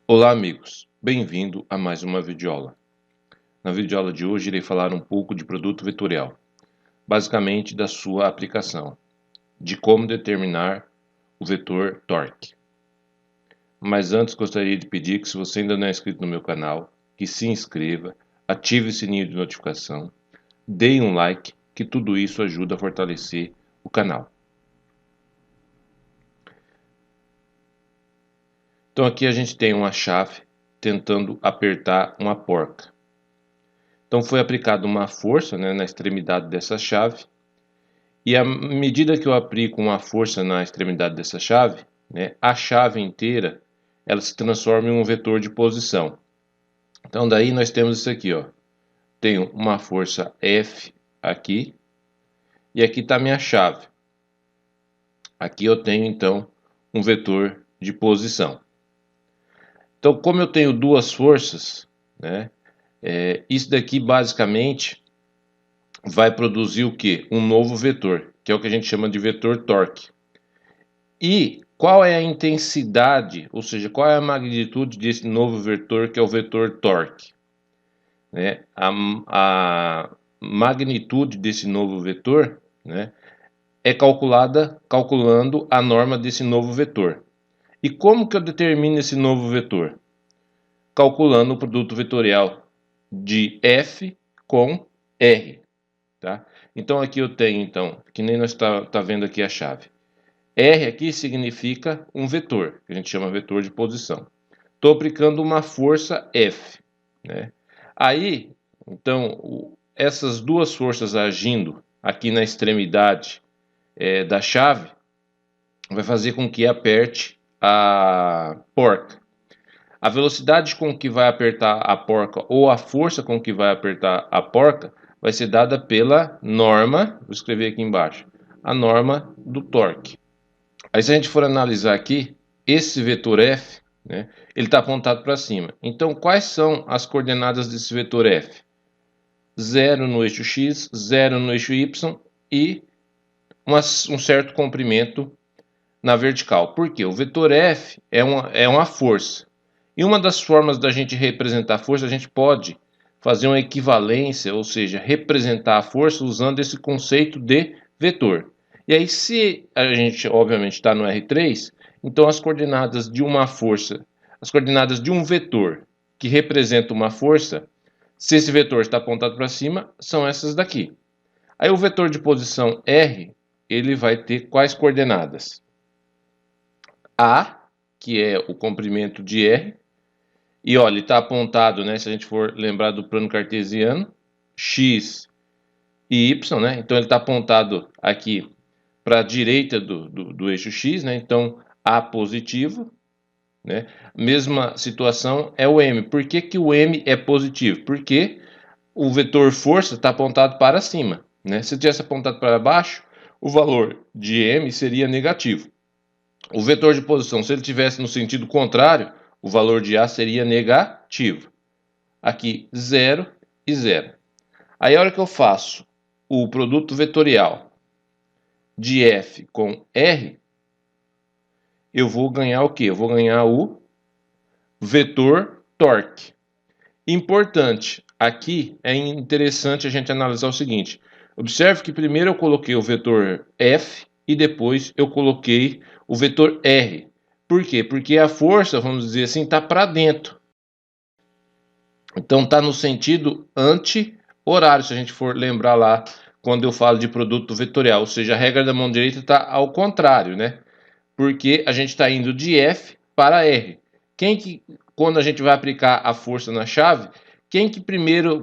Olá amigos, bem-vindo a mais uma videoaula. Na videoaula de hoje irei falar um pouco de produto vetorial, basicamente da sua aplicação, de como determinar o vetor torque. Mas antes gostaria de pedir que, se você ainda não é inscrito no meu canal, que se inscreva, ative o sininho de notificação, dê um like, que tudo isso ajuda a fortalecer o canal. Então aqui a gente tem uma chave tentando apertar uma porca. Então foi aplicada uma força, na extremidade dessa chave, e à medida que eu aplico uma força na extremidade dessa chave, a chave inteira ela se transforma em um vetor de posição. Então daí nós temos isso aqui, ó. Tenho uma força F aqui, e aqui está a minha chave. Aqui eu tenho então um vetor de posição. Então, como eu tenho duas forças, isso daqui basicamente vai produzir o que? Um novo vetor, que é o que a gente chama de vetor torque. E qual é a intensidade, ou seja, qual é a magnitude desse novo vetor, que é o vetor torque? A magnitude desse novo vetor é calculada calculando a norma desse novo vetor. E como que eu determino esse novo vetor? Calculando o produto vetorial de F com R. Tá? Então aqui eu tenho, que nem nós tá vendo aqui a chave. R aqui significa um vetor, que a gente chama vetor de posição. Estou aplicando uma força F. Aí, então, essas duas forças agindo aqui na extremidade da chave, vai fazer com que aperte a porca. A velocidade com que vai apertar a porca, ou a força com que vai apertar a porca, vai ser dada pela norma, vou escrever aqui embaixo, a norma do torque. Aí se a gente for analisar aqui, esse vetor F, ele está apontado para cima. Então quais são as coordenadas desse vetor F? 0 no eixo X, 0 no eixo Y e um certo comprimento na vertical. Por quê? O vetor F é uma força. E uma das formas da gente representar a força, a gente pode fazer uma equivalência, ou seja, representar a força usando esse conceito de vetor. E aí, se a gente, obviamente, está no R3, então as coordenadas de uma força, as coordenadas de um vetor que representa uma força, se esse vetor está apontado para cima, são essas daqui. Aí o vetor de posição R, ele vai ter quais coordenadas? A, que é o comprimento de R, e olha, ele está apontado, se a gente for lembrar do plano cartesiano, X e Y, então ele está apontado aqui para a direita do eixo X, então A positivo, mesma situação é o M. Por que que o M é positivo? Porque o vetor força está apontado para cima, Se tivesse apontado para baixo, o valor de M seria negativo. O vetor de posição, se ele tivesse no sentido contrário, o valor de A seria negativo. Aqui 0 e 0. Aí a hora que eu faço o produto vetorial de F com R, eu vou ganhar o quê? Eu vou ganhar o vetor torque. Importante, aqui é interessante a gente analisar o seguinte. Observe que primeiro eu coloquei o vetor F e depois eu coloquei o vetor R. Por quê? Porque a força, vamos dizer assim, está para dentro. Então está no sentido anti-horário, se a gente for lembrar lá quando eu falo de produto vetorial. Ou seja, a regra da mão direita está ao contrário, Porque a gente está indo de F para R. Quando a gente vai aplicar a força na chave,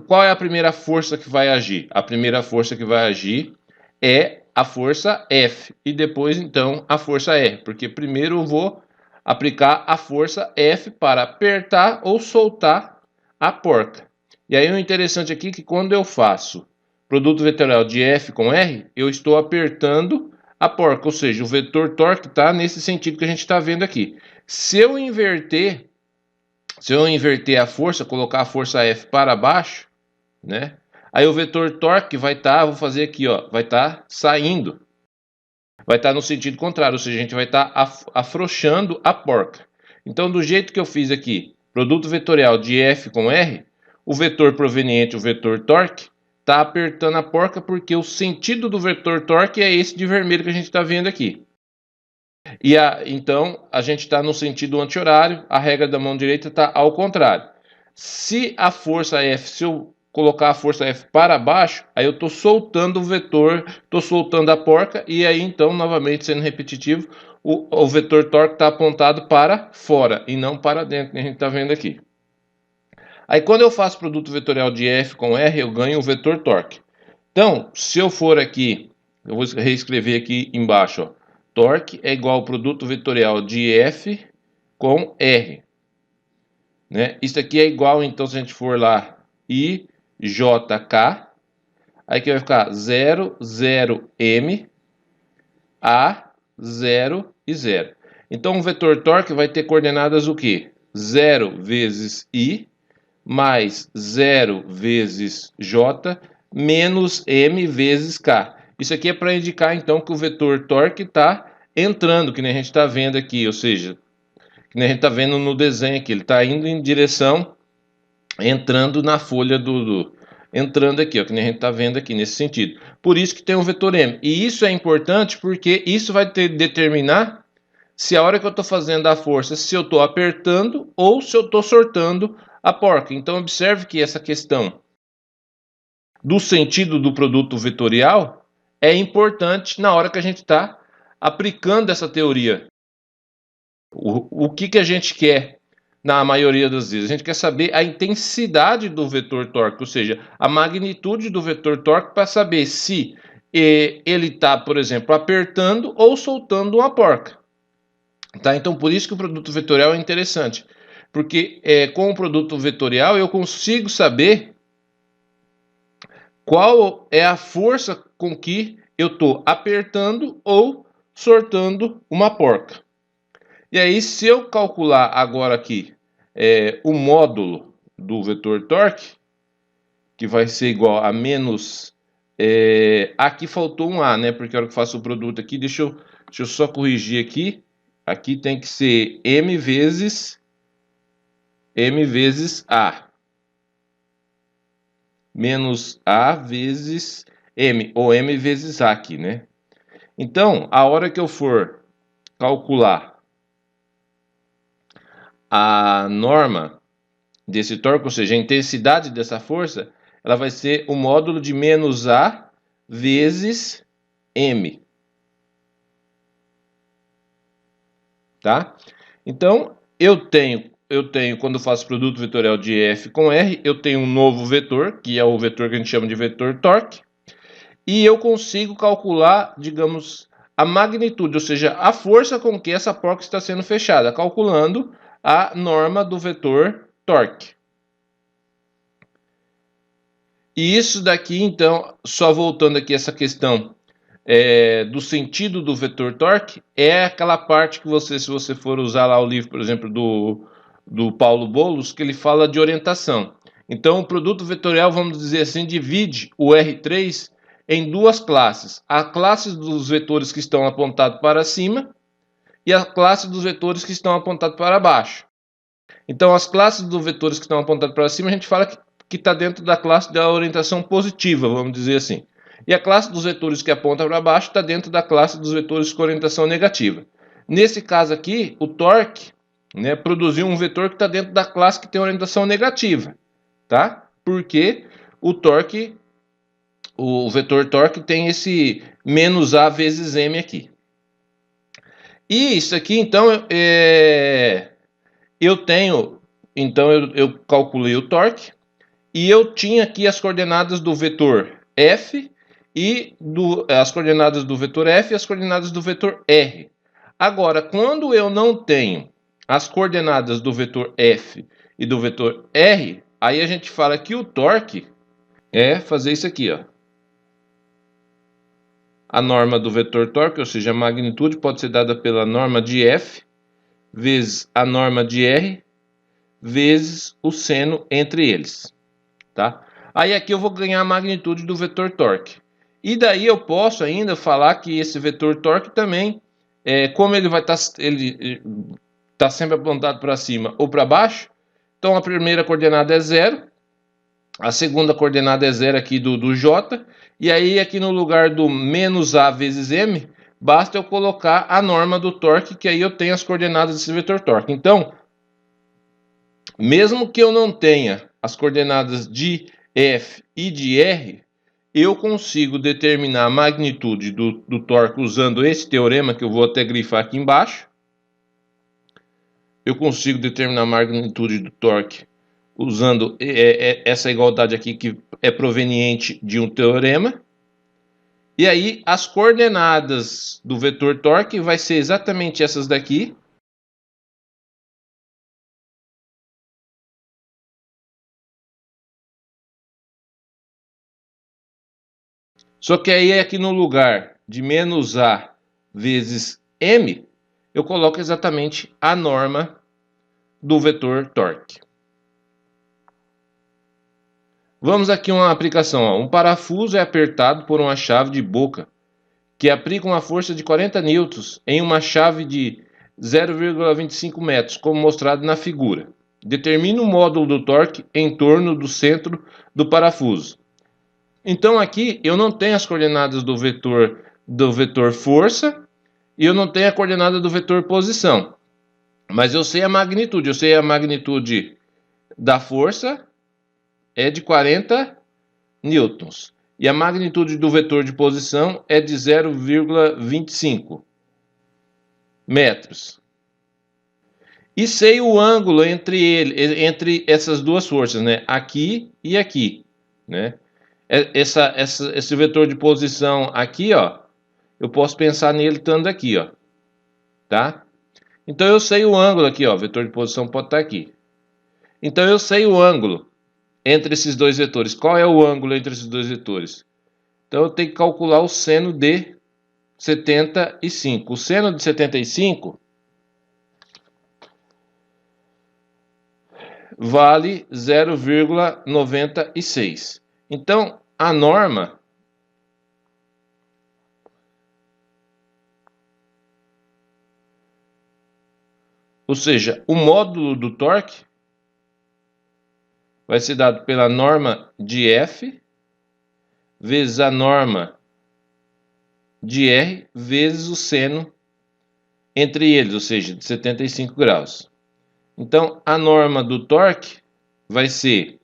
qual é a primeira força que vai agir? A primeira força que vai agir é a força F e depois então a força R, porque primeiro eu vou aplicar a força F para apertar ou soltar a porca. E aí o interessante aqui é que quando eu faço produto vetorial de F com R, eu estou apertando a porca, ou seja, o vetor torque está nesse sentido que a gente está vendo aqui. Se eu inverter a força, colocar a força F para baixo, aí o vetor torque vai estar, vou fazer aqui, vai estar saindo. Vai estar no sentido contrário, ou seja, a gente vai estar afrouxando a porca. Então, do jeito que eu fiz aqui, produto vetorial de F com R, o vetor proveniente, o vetor torque, está apertando a porca porque o sentido do vetor torque é esse de vermelho que a gente está vendo aqui. Então, a gente está no sentido anti-horário, a regra da mão direita está ao contrário. Se a força F, se eu colocar a força F para baixo, aí eu estou soltando o vetor, estou soltando a porca, e aí então, novamente sendo repetitivo, o vetor torque está apontado para fora e não para dentro, que a gente está vendo aqui. Aí quando eu faço produto vetorial de F com R, eu ganho o vetor torque. Então, se eu for aqui, eu vou reescrever aqui embaixo, ó, torque é igual ao produto vetorial de F com R. Né? Isso aqui é igual, então, se a gente for lá, IJK, aí que vai ficar 0, 0, M, A, 0 e 0. Então, o vetor torque vai ter coordenadas o quê? 0 vezes I, mais 0 vezes J, menos M vezes K. Isso aqui é para indicar, então, que o vetor torque está entrando, que nem a gente está vendo aqui, ou seja, que nem a gente está vendo no desenho aqui, ele está indo em direção, entrando na folha entrando aqui, ó, que nem a gente está vendo aqui, nesse sentido. Por isso que tem o vetor M. E isso é importante porque isso vai determinar se a hora que eu estou fazendo a força, se eu estou apertando ou se eu estou soltando a porca. Então, observe que essa questão do sentido do produto vetorial é importante na hora que a gente está aplicando essa teoria. O que a gente quer na maioria das vezes? A gente quer saber a intensidade do vetor torque, ou seja, a magnitude do vetor torque para saber se ele está, por exemplo, apertando ou soltando uma porca. Tá? Então, por isso que o produto vetorial é interessante. Porque com o produto vetorial eu consigo saber qual é a força com que eu estou apertando ou soltando uma porca. E aí, se eu calcular agora aqui o módulo do vetor torque, que vai ser igual a menos... aqui faltou um A, né? Porque a hora que eu faço o produto aqui, deixa eu só corrigir aqui. Aqui tem que ser M vezes A. Menos A vezes M, ou M vezes A aqui, né? Então, a hora que eu for calcular a norma desse torque, ou seja, a intensidade dessa força, ela vai ser o módulo de menos A vezes M. Tá? Então, eu tenho, quando eu faço produto vetorial de F com R, eu tenho um novo vetor, que é o vetor que a gente chama de vetor torque, e eu consigo calcular, digamos, a magnitude, ou seja, a força com que essa porca está sendo fechada, calculando a norma do vetor torque. E isso daqui, então, só voltando aqui essa questão do sentido do vetor torque, é aquela parte que você, se você for usar lá o livro, por exemplo, do Paulo Boulos, que ele fala de orientação. Então, o produto vetorial, vamos dizer assim, divide o R3 em duas classes. A classe dos vetores que estão apontados para cima e a classe dos vetores que estão apontados para baixo. Então, as classes dos vetores que estão apontados para cima, a gente fala que está dentro da classe da orientação positiva, vamos dizer assim. E a classe dos vetores que aponta para baixo está dentro da classe dos vetores com orientação negativa. Nesse caso aqui, o torque, né, produziu um vetor que está dentro da classe que tem orientação negativa, tá? Porque o torque, o vetor torque tem esse menos A vezes M aqui. E isso aqui, então, eu tenho, então eu calculei o torque e eu tinha aqui as coordenadas do vetor F e as coordenadas do vetor F e as coordenadas do vetor R. Agora, quando eu não tenho as coordenadas do vetor F e do vetor R, aí a gente fala que o torque é fazer isso aqui, ó. A norma do vetor torque, ou seja, a magnitude pode ser dada pela norma de F vezes a norma de R vezes o seno entre eles, tá? Aí aqui eu vou ganhar a magnitude do vetor torque. E daí eu posso ainda falar que esse vetor torque também, como ele vai estar está sempre apontado para cima ou para baixo. Então a primeira coordenada é 0, a segunda coordenada é 0 aqui do J, e aí aqui no lugar do menos A vezes M, basta eu colocar a norma do torque, que aí eu tenho as coordenadas desse vetor torque. Então, mesmo que eu não tenha as coordenadas de F e de R, eu consigo determinar a magnitude do torque usando esse teorema, que eu vou até grifar aqui embaixo. Eu consigo determinar a magnitude do torque usando essa igualdade aqui, que é proveniente de um teorema. E aí, as coordenadas do vetor torque vai ser exatamente essas daqui. Só que aí aqui no lugar de menos A vezes M, eu coloco exatamente a norma do vetor torque. Vamos aqui uma aplicação. Ó. Um parafuso é apertado por uma chave de boca que aplica uma força de 40 newtons em uma chave de 0,25 metros, como mostrado na figura. Determine o módulo do torque em torno do centro do parafuso. Então aqui eu não tenho as coordenadas do vetor força e eu não tenho a coordenada do vetor posição. Mas eu sei a magnitude. Eu sei a magnitude da força é de 40 newtons. E a magnitude do vetor de posição é de 0,25 metros. E sei o ângulo entre essas duas forças, né? Aqui e aqui, né? Esse vetor de posição aqui, ó, eu posso pensar nele estando aqui, ó, tá? Então eu sei o ângulo aqui, ó, vetor de posição pode estar aqui. Então eu sei o ângulo entre esses dois vetores. Qual é o ângulo entre esses dois vetores? Então eu tenho que calcular o seno de 75. O seno de 75 vale 0,96. Então a norma ou seja, o módulo do torque vai ser dado pela norma de F vezes a norma de R vezes o seno entre eles, ou seja, de 75 graus. Então, a norma do torque vai ser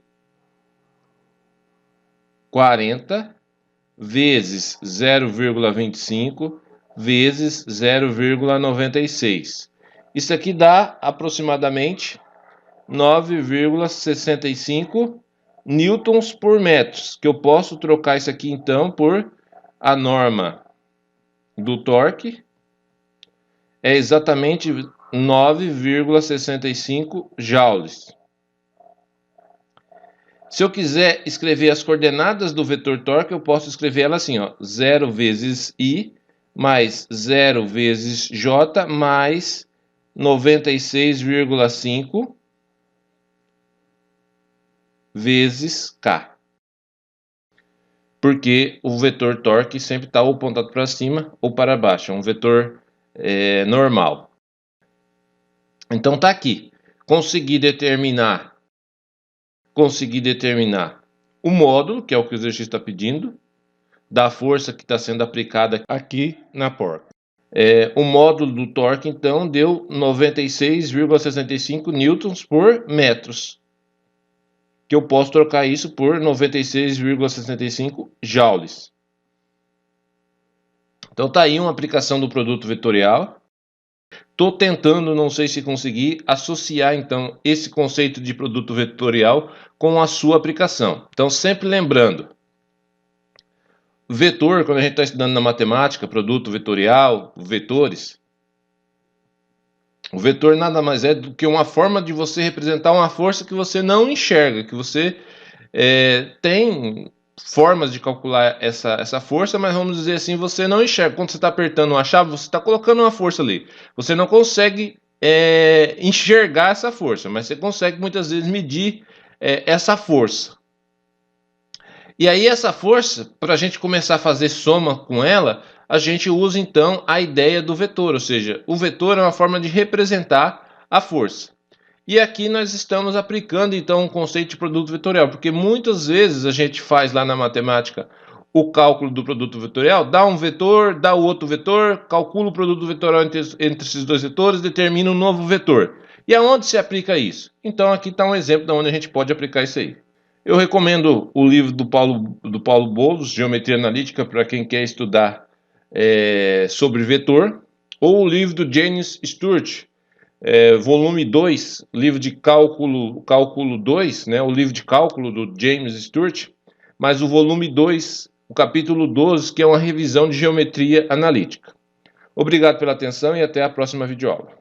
40 vezes 0,25 vezes 0,96. Isso aqui dá aproximadamente 9,65 newtons por metro, que eu posso trocar isso aqui então por a norma do torque, é exatamente 9,65 joules. Se eu quiser escrever as coordenadas do vetor torque, eu posso escrever ela assim, ó, 0 vezes I mais 0 vezes J mais 96,5 vezes K. Porque o vetor torque sempre está ou apontado para cima ou para baixo. É um vetor normal. Então tá aqui. Consegui determinar o módulo, que é o que o exercício está pedindo, da força que está sendo aplicada aqui na porca. O módulo do torque, então, deu 96,65 newtons por metros. Que eu posso trocar isso por 96,65 joules. Então tá aí uma aplicação do produto vetorial. Estou tentando, não sei se consegui, associar então esse conceito de produto vetorial com a sua aplicação. Então sempre lembrando, vetor, quando a gente está estudando na matemática, produto vetorial, vetores, o vetor nada mais é do que uma forma de você representar uma força que você não enxerga, que você tem formas de calcular essa força, mas vamos dizer assim, você não enxerga. Quando você está apertando uma chave, você está colocando uma força ali. Você não consegue enxergar essa força, mas você consegue muitas vezes medir essa força. E aí essa força, para a gente começar a fazer soma com ela, a gente usa então a ideia do vetor, ou seja, o vetor é uma forma de representar a força. E aqui nós estamos aplicando então o conceito de produto vetorial, porque muitas vezes a gente faz lá na matemática o cálculo do produto vetorial, dá um vetor, dá o outro vetor, calcula o produto vetorial entre esses dois vetores, determina um novo vetor. E aonde se aplica isso? Então aqui está um exemplo de onde a gente pode aplicar isso aí. Eu recomendo o livro do Paulo Boulos, Geometria Analítica, para quem quer estudar sobre vetor, ou o livro do James Stewart, volume 2, livro de cálculo 2, né, o livro de cálculo do James Stewart, mas o volume 2, o capítulo 12, que é uma revisão de geometria analítica. Obrigado pela atenção e até a próxima videoaula.